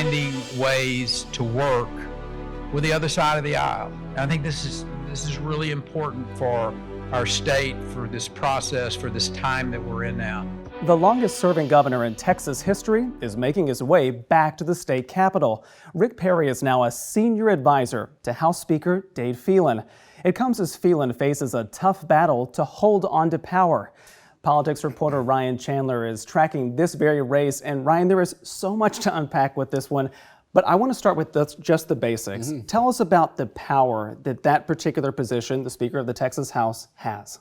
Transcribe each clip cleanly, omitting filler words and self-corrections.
finding ways to work with the other side of the aisle. And I think this is really important for our state, for this process, for this time that we're in now. The longest-serving governor in Texas history is making his way back to the state capitol. Rick Perry is now a senior advisor to House Speaker Dade Phelan. It comes as Phelan faces a tough battle to hold on to power. Politics reporter Ryan Chandler is tracking this very race. And Ryan, there is so much to unpack with this one, but I want to start with just the basics. Tell us about the power that particular position, the Speaker of the Texas House, has.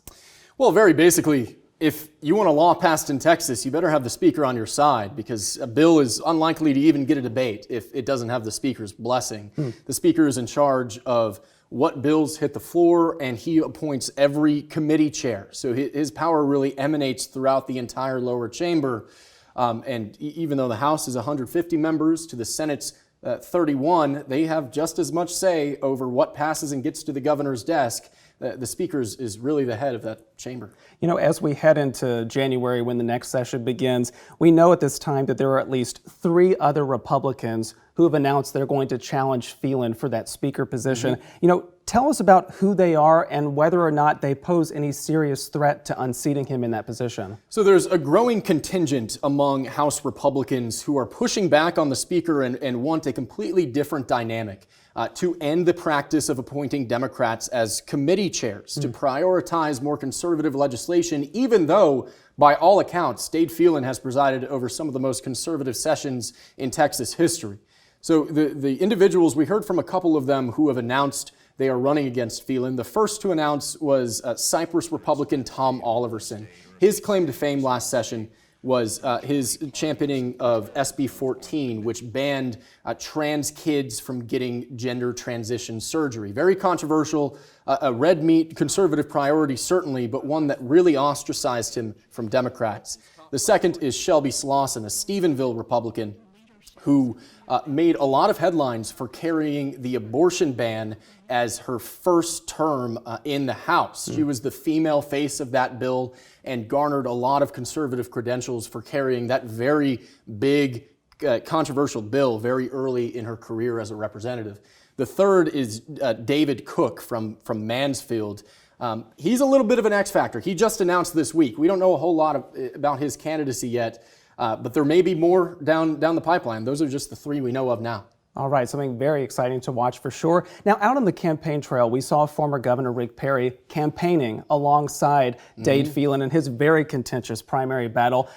Well, very basically, if you want a law passed in Texas, you better have the Speaker on your side, because a bill is unlikely to even get a debate if it doesn't have the Speaker's blessing. The Speaker is in charge of what bills hit the floor, and he appoints every committee chair. So his power really emanates throughout the entire lower chamber. And even though the House is 150 members to the Senate's 31, they have just as much say over what passes and gets to the governor's desk. The Speaker is really the head of that chamber. You know, as we head into January when the next session begins, we know at this time that there are at least 3 other Republicans who have announced they're going to challenge Phelan for that Speaker position. You know, tell us about who they are and whether or not they pose any serious threat to unseating him in that position. So there's a growing contingent among House Republicans who are pushing back on the Speaker and want a completely different dynamic. To end the practice of appointing Democrats as committee chairs, to prioritize more conservative legislation, even though, by all accounts, Dade Phelan has presided over some of the most conservative sessions in Texas history. So the individuals, we heard from a couple of them who have announced they are running against Phelan. The first to announce was Cypress Republican Tom Oliverson. His claim to fame last session was his championing of SB 14, which banned trans kids from getting gender transition surgery. Very controversial, a red meat conservative priority certainly, but one that really ostracized him from Democrats. The second is Shelby Slauson, a Stephenville Republican who made a lot of headlines for carrying the abortion ban as her first term in the House. She was the female face of that bill and garnered a lot of conservative credentials for carrying that very big, controversial bill very early in her career as a representative. The third is David Cook from Mansfield. He's a little bit of an X factor. He just announced this week. We don't know a whole lot about his candidacy yet, but there may be more down the pipeline. Those are just the 3 we know of now. All right, something very exciting to watch for sure. Now, out on the campaign trail, we saw former Governor Rick Perry campaigning alongside Dade Phelan in his very contentious primary battle.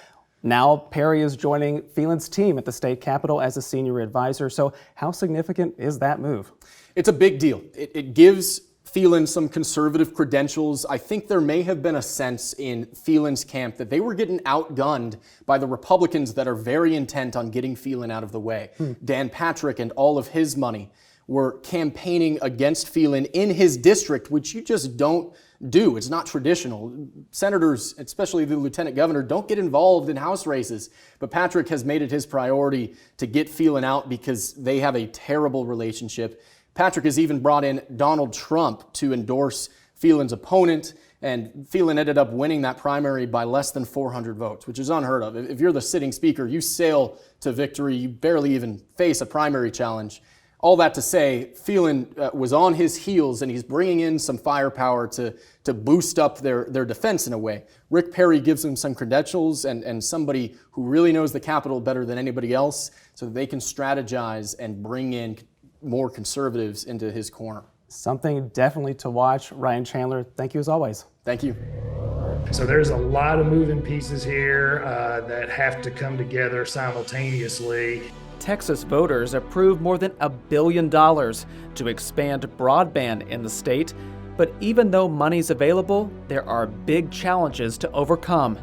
Now, Perry is joining Phelan's team at the state capitol as a senior advisor. So how significant is that move? It's a big deal. It gives Phelan some conservative credentials. I think there may have been a sense in Phelan's camp that they were getting outgunned by the Republicans that are very intent on getting Phelan out of the way. Dan Patrick and all of his money were campaigning against Phelan in his district, which you just don't do. It's not traditional. Senators, especially the lieutenant governor, don't get involved in House races. But Patrick has made it his priority to get Phelan out because they have a terrible relationship. Patrick has even brought in Donald Trump to endorse Phelan's opponent, and Phelan ended up winning that primary by less than 400 votes, which is unheard of. If you're the sitting speaker, you sail to victory. You barely even face a primary challenge. All that to say, Phelan was on his heels, and he's bringing in some firepower to boost up their defense in a way. Rick Perry gives them some credentials and somebody who really knows the Capitol better than anybody else, so that they can strategize and bring in more conservatives into his corner. Something definitely to watch. Ryan Chandler, thank you as always. Thank you. So there's a lot of moving pieces here that have to come together simultaneously. Texas voters approved more than $1 billion to expand broadband in the state. But even though money's available, there are big challenges to overcome.